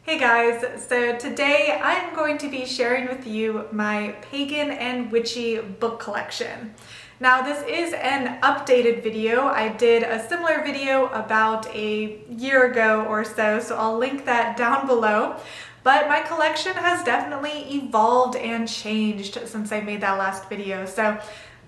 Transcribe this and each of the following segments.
Hey guys, so today I'm going to be sharing with you my Pagan and Witchy book collection. Now this is an updated video. I did a similar video about a year ago or so I'll link that down below. But my collection has definitely evolved and changed since I made that last video. So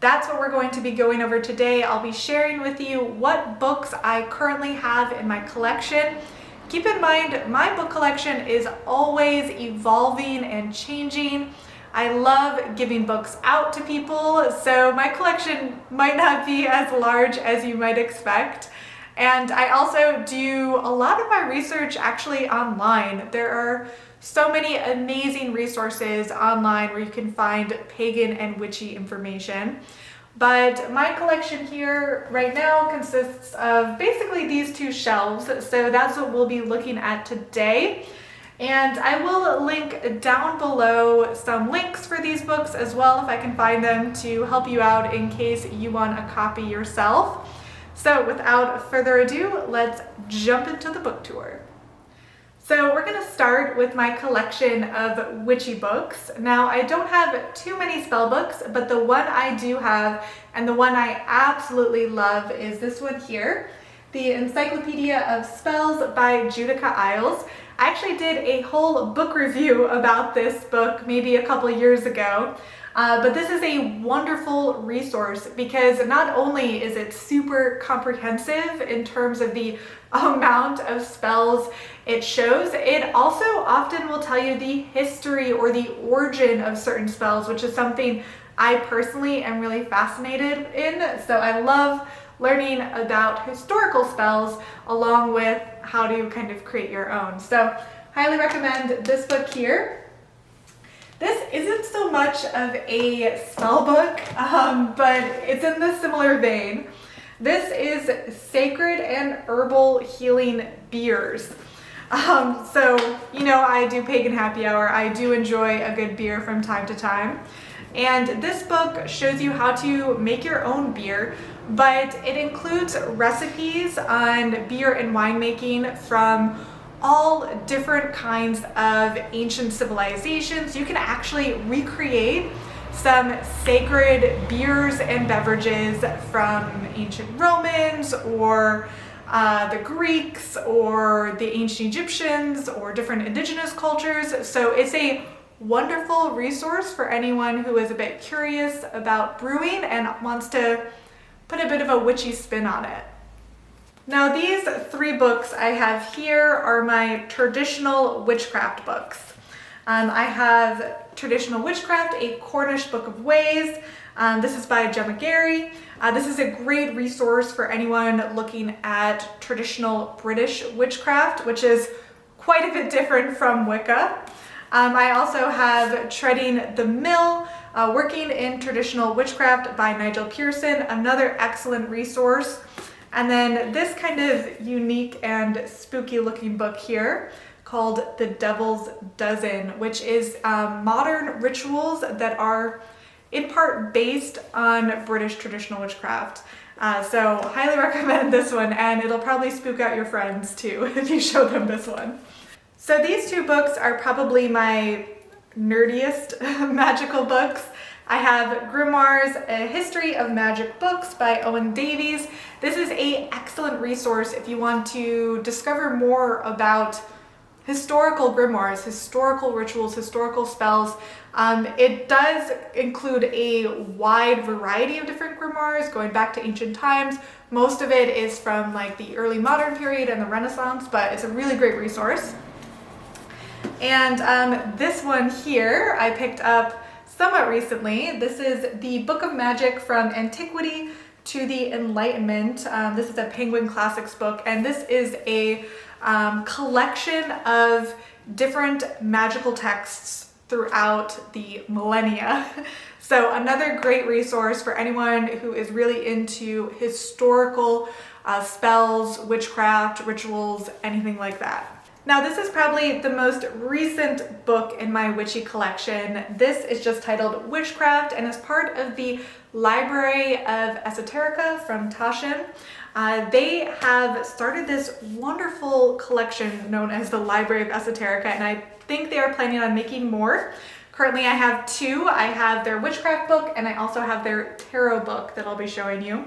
that's what we're going to be going over today. I'll be sharing with you what books I currently have in my collection. Keep in mind, my book collection is always evolving and changing. I love giving books out to people, so my collection might not be as large as you might expect. And I also do a lot of my research actually online. There are so many amazing resources online where you can find pagan and witchy information. But my collection here right now consists of basically these two shelves, so that's what we'll be looking at today. And I will link down below some links for these books as well if I can find them to help you out in case you want a copy yourself. So without further ado, let's jump into the book tour. So we're going to start with my collection of witchy books. Now I don't have too many spell books, but the one I do have and the one I absolutely love is this one here, the Encyclopedia of Spells by Judika Isles. I actually did a whole book review about this book maybe a couple years ago. But this is a wonderful resource because not only is it super comprehensive in terms of the amount of spells it shows, it also often will tell you the history or the origin of certain spells, which is something I personally am really fascinated in. So I love learning about historical spells along with how to kind of create your own. So highly recommend this book here. This isn't so much of a spell book, but it's in the similar vein. This is Sacred and Herbal Healing Beers. So, you know, I do Pagan Happy Hour. I do enjoy a good beer from time to time. And this book shows you how to make your own beer, but it includes recipes on beer and winemaking from all different kinds of ancient civilizations. You can actually recreate some sacred beers and beverages from ancient Romans or the Greeks or the ancient Egyptians or different indigenous cultures. So it's a wonderful resource for anyone who is a bit curious about brewing and wants to put a bit of a witchy spin on it. Now these three books I have here are my traditional witchcraft books. I have Traditional Witchcraft, a Cornish Book of Ways. This is by Gemma Gary. This is a great resource for anyone looking at traditional British witchcraft, which is quite a bit different from Wicca. I also have Treading the Mill, Working in Traditional Witchcraft by Nigel Pearson, another excellent resource. And then this kind of unique and spooky looking book here called The Devil's Dozen, which is modern rituals that are in part based on British traditional witchcraft. So highly recommend this one, and it'll probably spook out your friends too if you show them this one. So these two books are probably my nerdiest magical books. I have Grimoires, A History of Magic Books by Owen Davies. This is an excellent resource if you want to discover more about historical grimoires, historical rituals, historical spells. It does include a wide variety of different grimoires going back to ancient times. Most of it is from like the early modern period and the Renaissance, but it's a really great resource. And this one here I picked up somewhat recently. This is the Book of Magic from Antiquity to the Enlightenment. This is a Penguin Classics book, and this is a collection of different magical texts throughout the millennia. So another great resource for anyone who is really into historical spells, witchcraft, rituals, anything like that. Now this is probably the most recent book in my witchy collection. This is just titled Witchcraft and is part of the Library of Esoterica from Taschen. They have started this wonderful collection known as the Library of Esoterica, and I think they are planning on making more. Currently I have two. I have their witchcraft book and I also have their tarot book that I'll be showing you.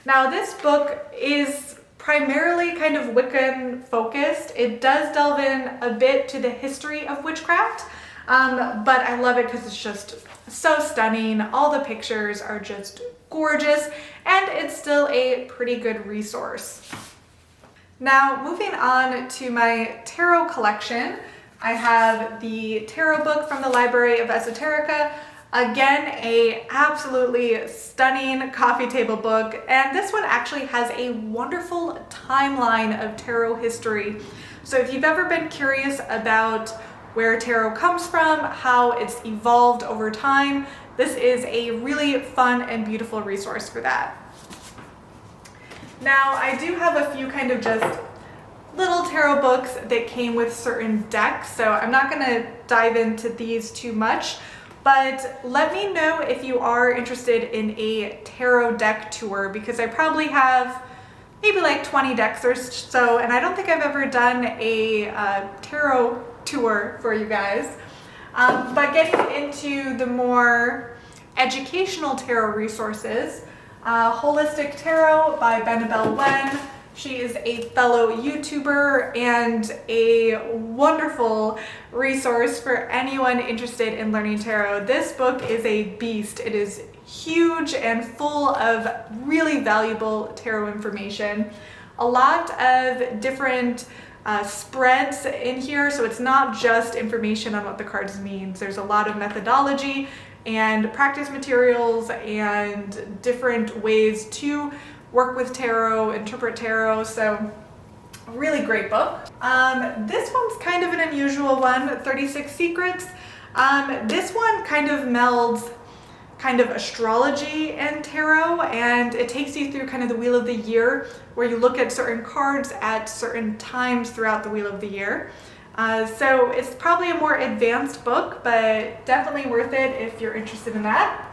Now this book is primarily kind of Wiccan focused. It does delve in a bit to the history of witchcraft, but I love it because it's just so stunning. All the pictures are just gorgeous and it's still a pretty good resource. Now moving on to my tarot collection, I have the tarot book from the Library of Esoterica. Again, a absolutely stunning coffee table book, and this one actually has a wonderful timeline of tarot history. So if you've ever been curious about where tarot comes from, how it's evolved over time, this is a really fun and beautiful resource for that. Now, I do have a few kind of just little tarot books that came with certain decks, so I'm not going to dive into these too much, but let me know if you are interested in a tarot deck tour, because I probably have maybe like 20 decks or so, and I don't think I've ever done a tarot tour for you guys. But getting into the more educational tarot resources, Holistic Tarot by Benabel Wen. She is a fellow YouTuber and a wonderful resource for anyone interested in learning tarot. This book is a beast. It is huge and full of really valuable tarot information. A lot of different spreads in here, so it's not just information on what the cards mean. There's a lot of methodology and practice materials and different ways to work with tarot, interpret tarot, so a really great book. This one's kind of an unusual one, 36 Secrets. This one kind of melds kind of astrology and tarot, and it takes you through kind of the wheel of the year, where you look at certain cards at certain times throughout the wheel of the year. So it's probably a more advanced book, but definitely worth it if you're interested in that.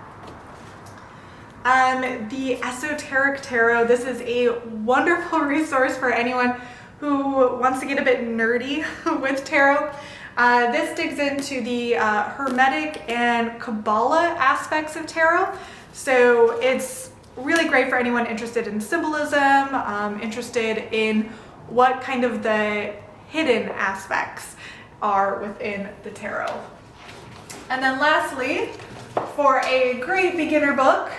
The Esoteric Tarot, this is a wonderful resource for anyone who wants to get a bit nerdy with tarot. This digs into the Hermetic and Kabbalah aspects of tarot. So it's really great for anyone interested in symbolism, interested in what kind of the hidden aspects are within the tarot. And then lastly, for a great beginner book,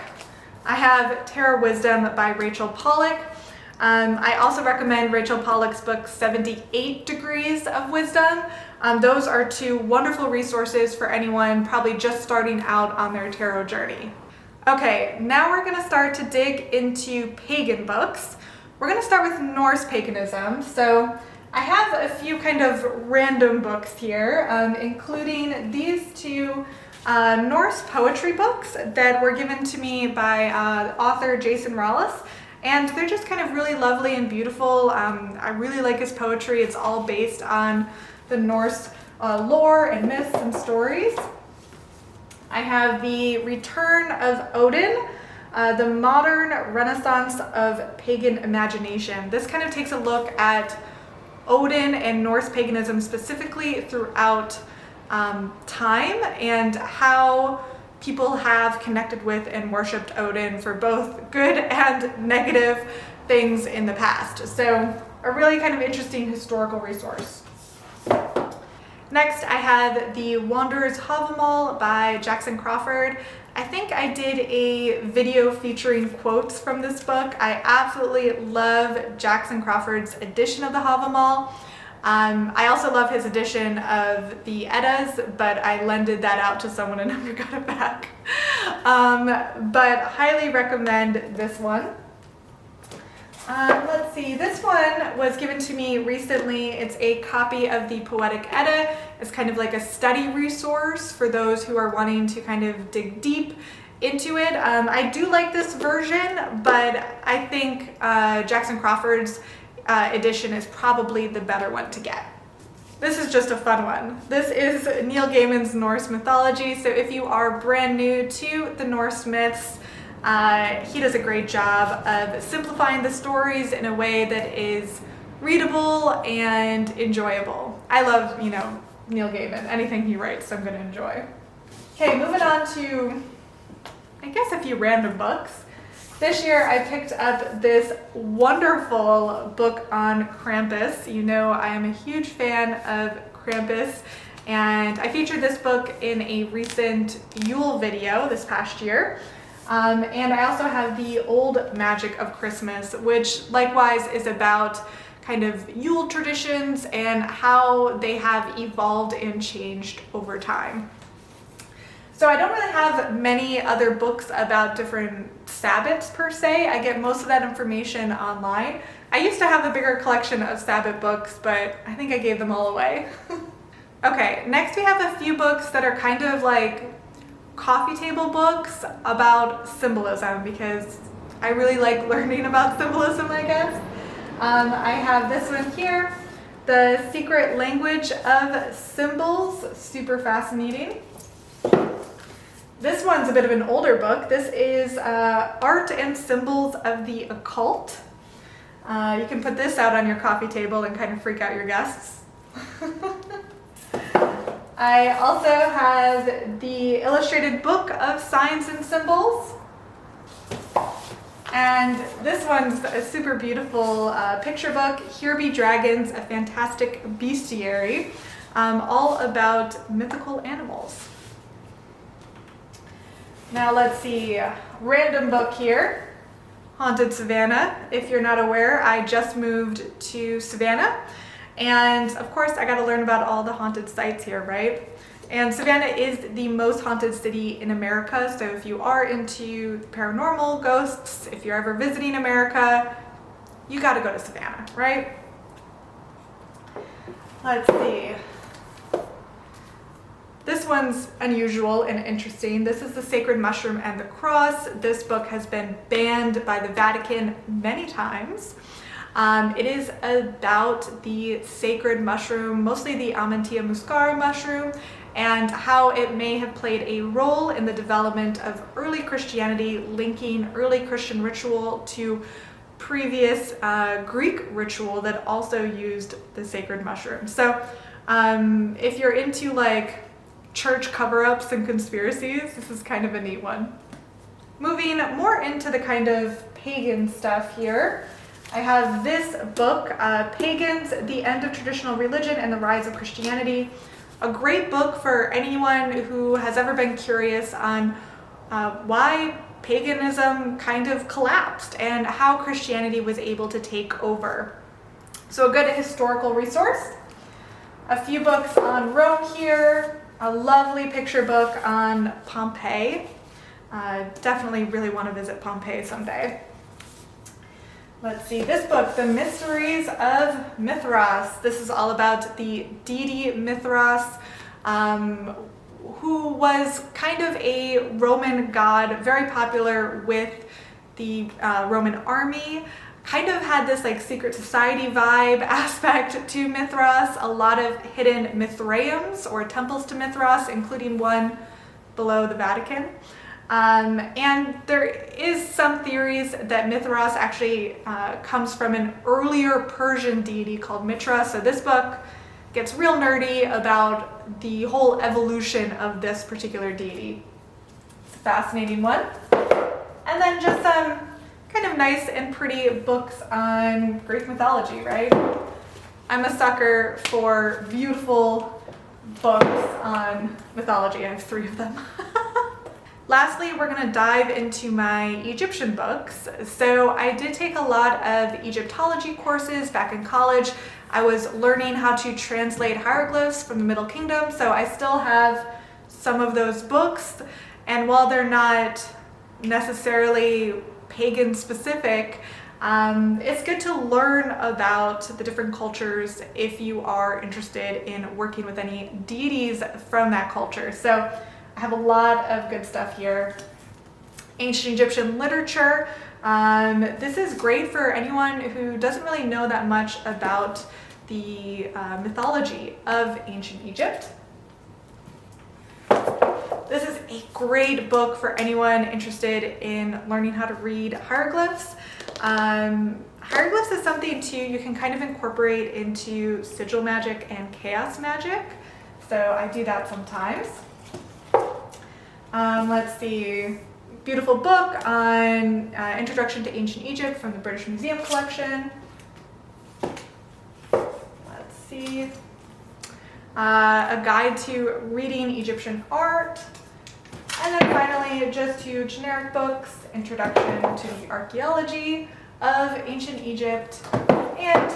I have Tarot Wisdom by Rachel Pollack. I also recommend Rachel Pollack's book 78 Degrees of Wisdom. Those are two wonderful resources for anyone probably just starting out on their tarot journey. Okay, now we're going to start to dig into pagan books. We're going to start with Norse paganism. So I have a few kind of random books here, including these two Norse poetry books that were given to me by author Jason Rollis, and they're just kind of really lovely and beautiful. I really like his poetry. It's all based on the Norse lore and myths and stories. I have the Return of Odin, the Modern Renaissance of Pagan Imagination. This kind of takes a look at Odin and Norse paganism specifically throughout time, and how people have connected with and worshipped Odin for both good and negative things in the past. So a really kind of interesting historical resource. Next, I have The Wanderer's Havamal by Jackson Crawford. I think I did a video featuring quotes from this book. I absolutely love Jackson Crawford's edition of the Havamal. I also love his edition of the Eddas, but I lended that out to someone and never got it back. But highly recommend this one. Let's see, this one was given to me recently. It's a copy of the Poetic Edda. It's kind of like a study resource for those who are wanting to kind of dig deep into it. I do like this version, but I think Jackson Crawford's edition is probably the better one to get. This is just a fun one. This is Neil Gaiman's Norse mythology, so if you are brand new to the Norse myths, He does a great job of simplifying the stories in a way that is readable and enjoyable. I love, Neil Gaiman. Anything he writes, I'm going to enjoy. Okay, moving on to, I guess, a few random books. This year I picked up this wonderful book on Krampus. I am a huge fan of Krampus, and I featured this book in a recent Yule video this past year. And I also have the Old Magic of Christmas, which likewise is about kind of Yule traditions and how they have evolved and changed over time. So I don't really have many other books about different Sabbats per se. I get most of that information online. I used to have a bigger collection of Sabbat books, but I think I gave them all away. Okay, next we have a few books that are kind of like coffee table books about symbolism, because I really like learning about symbolism, I guess. I have this one here, The Secret Language of Symbols, super fascinating. This one's a bit of an older book. This is Art and Symbols of the Occult. You can put this out on your coffee table and kind of freak out your guests. I also have the Illustrated Book of Signs and Symbols. And this one's a super beautiful picture book, Here Be Dragons, a Fantastic Bestiary, all about mythical animals. Now let's see, random book here, Haunted Savannah. If you're not aware, I just moved to Savannah, and of course I got to learn about all the haunted sites here, right? And Savannah is the most haunted city in America, so if you are into paranormal, ghosts, if you're ever visiting America, you got to go to Savannah, right? Let's see. This one's unusual and interesting. This is The Sacred Mushroom and the Cross. This book has been banned by the Vatican many times. It is about the sacred mushroom, mostly the Amantia muscaria mushroom, and how it may have played a role in the development of early Christianity, linking early Christian ritual to previous Greek ritual that also used the sacred mushroom. So if you're into like church cover-ups and conspiracies, this is kind of a neat one. Moving more into the kind of pagan stuff here, I have this book, Pagans, The End of Traditional Religion and the Rise of Christianity. A great book for anyone who has ever been curious on why paganism kind of collapsed and how Christianity was able to take over. So a good historical resource. A few books on Rome here. A lovely picture book on Pompeii. Definitely really want to visit Pompeii someday. Let's see, this book, The Mysteries of Mithras. This is all about the deity Mithras, who was kind of a Roman god, very popular with the Roman army. Kind of had this like secret society vibe aspect to Mithras, a lot of hidden Mithraeums or temples to Mithras, including one below the Vatican. And there is some theories that Mithras actually comes from an earlier Persian deity called Mitra. So this book gets real nerdy about the whole evolution of this particular deity. It's a fascinating one. And then just some kind of nice and pretty books on Greek mythology, right? I'm a sucker for beautiful books on mythology. I have 3 of them. Lastly, we're going to dive into my Egyptian books. So I did take a lot of Egyptology courses back in college. I was learning how to translate hieroglyphs from the Middle Kingdom, so I still have some of those books. And while they're not necessarily pagan specific, it's good to learn about the different cultures if you are interested in working with any deities from that culture. So I have a lot of good stuff here. Ancient Egyptian literature. This is great for anyone who doesn't really know that much about the mythology of ancient Egypt. this is a great book for anyone interested in learning how to read hieroglyphs. Hieroglyphs is something too you can kind of incorporate into sigil magic and chaos magic. So I do that sometimes. Let's see. Beautiful book on Introduction to Ancient Egypt from the British Museum collection. Let's see. A guide to reading Egyptian art. And then finally, just two generic books, Introduction to the Archaeology of Ancient Egypt and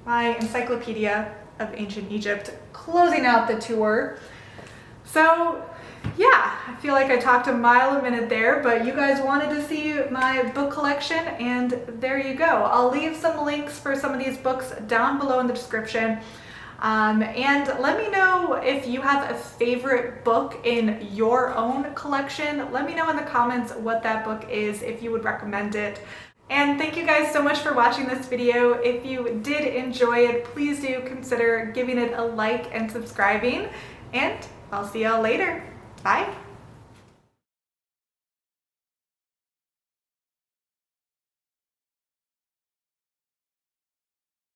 my Encyclopedia of Ancient Egypt, closing out the tour. So yeah, I feel like I talked a mile a minute there, but you guys wanted to see my book collection, and there you go. I'll leave some links for some of these books down below in the description. And let me know if you have a favorite book in your own collection. Let me know in the comments what that book is, if you would recommend it. And thank you guys so much for watching this video. If you did enjoy it, please do consider giving it a like and subscribing, and I'll see y'all later. Bye.